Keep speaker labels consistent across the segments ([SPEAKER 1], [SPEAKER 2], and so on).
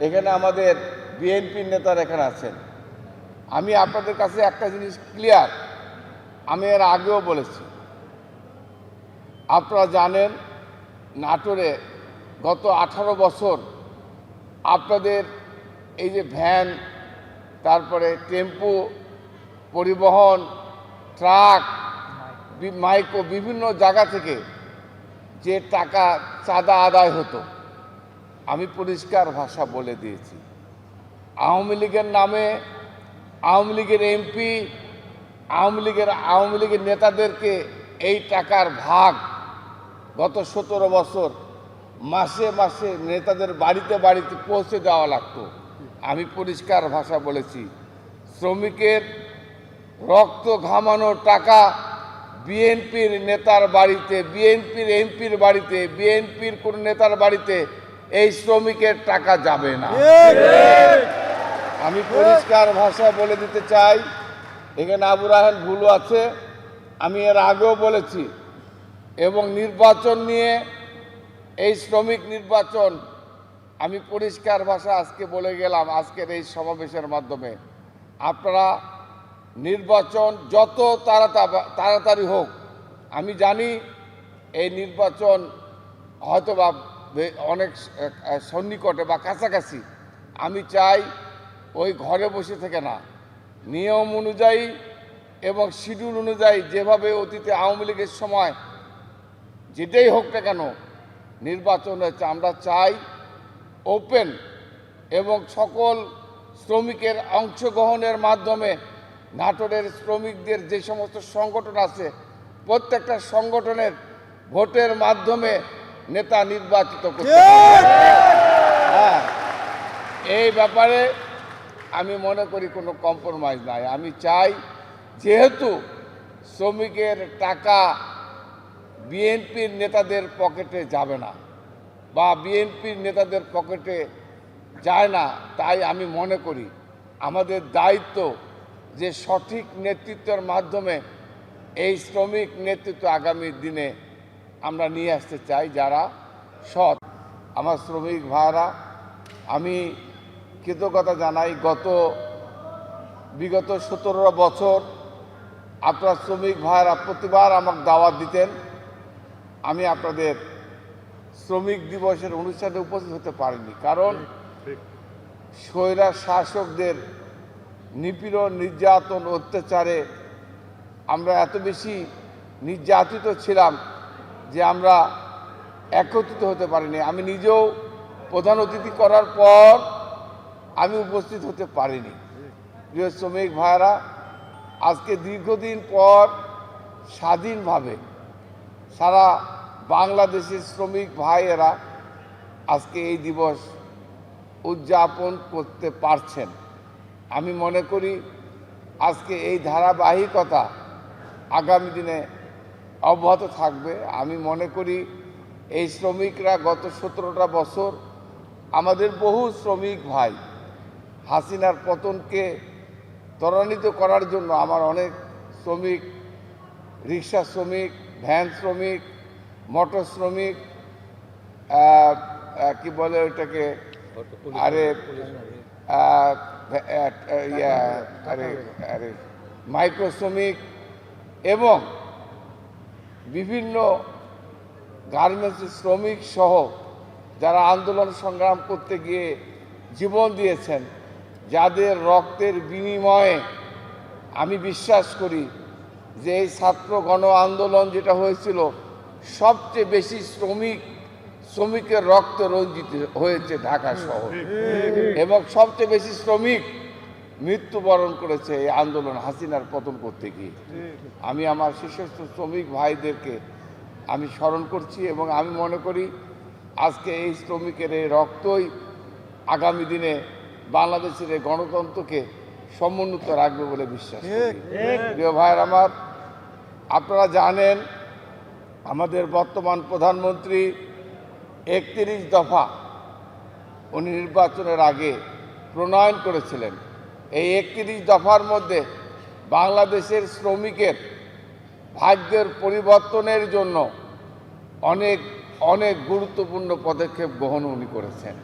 [SPEAKER 1] এখানে আমাদের বিএনপির নেতারা এখানে আছেন। আমি আপনাদের কাছে একটা জিনিস ক্লিয়ার, আমি এর আগেও বলেছি, আপনারা জানেন নাটোরে গত 18 বছর আপনাদের এই যে ভ্যান, তারপরে টেম্পো পরিবহন, ট্রাক, মাইক্রো বিভিন্ন জায়গা থেকে যে টাকা চাঁদা আদায় হতো, আমি পরিষ্কার ভাষা বলে দিয়েছি, আওয়ামী লীগের নামে আওয়ামী লীগের এমপি, আওয়ামী লীগের নেতাদেরকে এই টাকার ভাগ গত 17 বছর মাসে মাসে নেতাদের বাড়িতে বাড়িতে পৌঁছে দেওয়া লাগতো। আমি পরিষ্কার ভাষা বলেছি, শ্রমিকের রক্ত ঘামানো টাকা বিএনপির নেতার বাড়িতে, বিএনপির এমপির বাড়িতে, বিএনপির কোন নেতার বাড়িতে এই শ্রমিকের টাকা যাবে না। আমি পরিষ্কার ভাষা বলে দিতে চাই, এখানে আবু রাহেল ভুল আছে, আমি এর আগেও বলেছি। এবং নির্বাচন নিয়ে, এই শ্রমিক নির্বাচন, আমি পরিষ্কার ভাষা আজকে বলে গেলাম আজকের এই সমাবেশের মাধ্যমে, আপনারা নির্বাচন যত তাড়াতাড়ি হোক, আমি জানি এই নির্বাচন হয়তো বা অনেক সন্নিকটে বা কাছাকাছি, আমি চাই ওই ঘরে বসে থেকে না, নিয়ম অনুযায়ী এবং শিডিউল অনুযায়ী যেভাবে অতীতে আওয়ামী লীগের সময় যেটাই হোক না কেন নির্বাচন হচ্ছে, আমরা চাই ওপেন এবং সকল শ্রমিকের অংশগ্রহণের মাধ্যমে নাটোরের শ্রমিকদের যে সমস্ত সংগঠন আছে প্রত্যেকটা সংগঠনের ভোটের মাধ্যমে নেতা নির্বাচিত করতে হবে। হ্যাঁ, এই ব্যাপারে আমি মনে করি কোনো কম্প্রোমাইজ নাই। আমি চাই যেহেতু শ্রমিকের টাকা বিএনপির নেতাদের পকেটে যাবে না বা বিএনপির নেতাদের পকেটে যায় না, তাই আমি মনে করি আমাদের দায়িত্ব যে সঠিক নেতৃত্বের মাধ্যমে এই শ্রমিক নেতৃত্ব আগামী দিনে আমরা নিয়ে আসতে চাই যারা সৎ। আমার শ্রমিক ভাইরা, আমি কৃতজ্ঞতা জানাই, বিগত 17 বছর আপনার শ্রমিক ভাইরা প্রতিবার আমাকে দাওয়াত দিতেন, আমি আপনাদের শ্রমিক দিবসের অনুষ্ঠানে উপস্থিত হতে পারিনি, কারণ স্বৈরা শাসকদের নিপীড়ন, নির্যাতন, অত্যাচারে আমরা এত বেশি নির্যাতিত ছিলাম যে আমরা একত্রিত হতে পারিনি। আমি নিজেও প্রধান অতিথি করার পর আমি উপস্থিত হতে পারিনি। প্রিয় শ্রমিক ভাইরা, আজকে দীর্ঘদিন পর স্বাধীনভাবে সারা বাংলাদেশের শ্রমিক ভাইয়েরা আজকে এই দিবস উদযাপন করতে পারছেন। আমি মনে করি আজকে এই ধারাবাহিকতা আগামী দিনে অব্যাহত থাকবে। আমি মনে করি এই শ্রমিকরা গত 17টা বছর আমাদের বহু শ্রমিক ভাই হাসিনার পতনকে ত্বরান্বিত করার জন্য আমার অনেক শ্রমিক, রিক্সা শ্রমিক, ভ্যান শ্রমিক, মোটর শ্রমিক, কি বলে ওইটাকে, মাইক্রো শ্রমিক এবং বিভিন্ন গার্মেন্টস শ্রমিক সহ যারা আন্দোলন সংগ্রাম করতে গিয়ে জীবন দিয়েছেন, যাদের রক্তের বিনিময়ে আমি বিশ্বাস করি যে এই ছাত্র গণ আন্দোলন যেটা হয়েছিল সবচেয়ে বেশি শ্রমিকের রক্ত রঞ্জিত হয়েছে ঢাকা শহর, এবং সবচেয়ে বেশি শ্রমিক মৃত্যুবরণ করেছে এই আন্দোলন হাসিনার পতন করতে গিয়ে। আমি আমার শীর্ষস্থ শ্রমিক ভাইদেরকে আমি স্মরণ করছি এবং আমি মনে করি আজকে এই শ্রমিকের এই রক্তই আগামী দিনে বাংলাদেশের এই গণতন্ত্রকে সমুন্নত রাখবে বলে বিশ্বাস করি। প্রিয় ভাইয়ের আমার, আপনারা জানেন আমাদের বর্তমান প্রধানমন্ত্রী 31 দফা উনি নির্বাচনের আগে প্রণয়ন করেছিলেন। এই 31 দফার মধ্যে বাংলাদেশের শ্রমিকের ভাগ্যের পরিবর্তনের জন্য অনেক অনেক গুরুত্বপূর্ণ পদক্ষেপ গ্রহণ উনি করেছেন।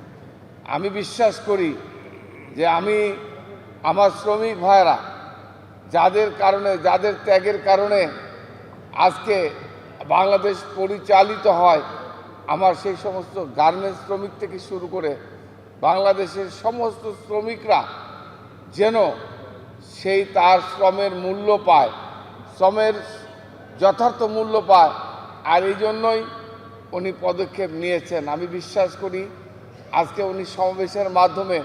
[SPEAKER 1] আমি বিশ্বাস করি যে আমার শ্রমিক ভাইরা যাদের ত্যাগের কারণে আজকে বাংলাদেশ পরিচালিত হয়, আমার সেই সমস্ত গার্মেন্টস শ্রমিক থেকে শুরু করে বাংলাদেশের সমস্ত শ্রমিকরা যেন তার শ্রমের মূল্য পায়, শ্রমের যথার্থ মূল্য পায়। আর এই জন্যই উনি পদক্ষেপ নিয়েছেন। আমি বিশ্বাস করি আজকে উনি সমাবেশের মাধ্যমে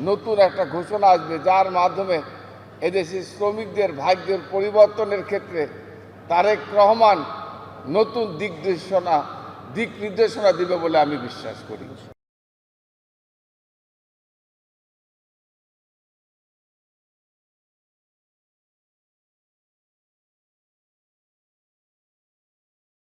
[SPEAKER 1] নতুন একটা ঘোষণা আসবে, যার মাধ্যমে এদেশের শ্রমিকদের ভাগ্যের পরিবর্তনের ক্ষেত্রে তারেক রহমান নতুন দিক নির্দেশনা দিবে বলে আমি বিশ্বাস করি।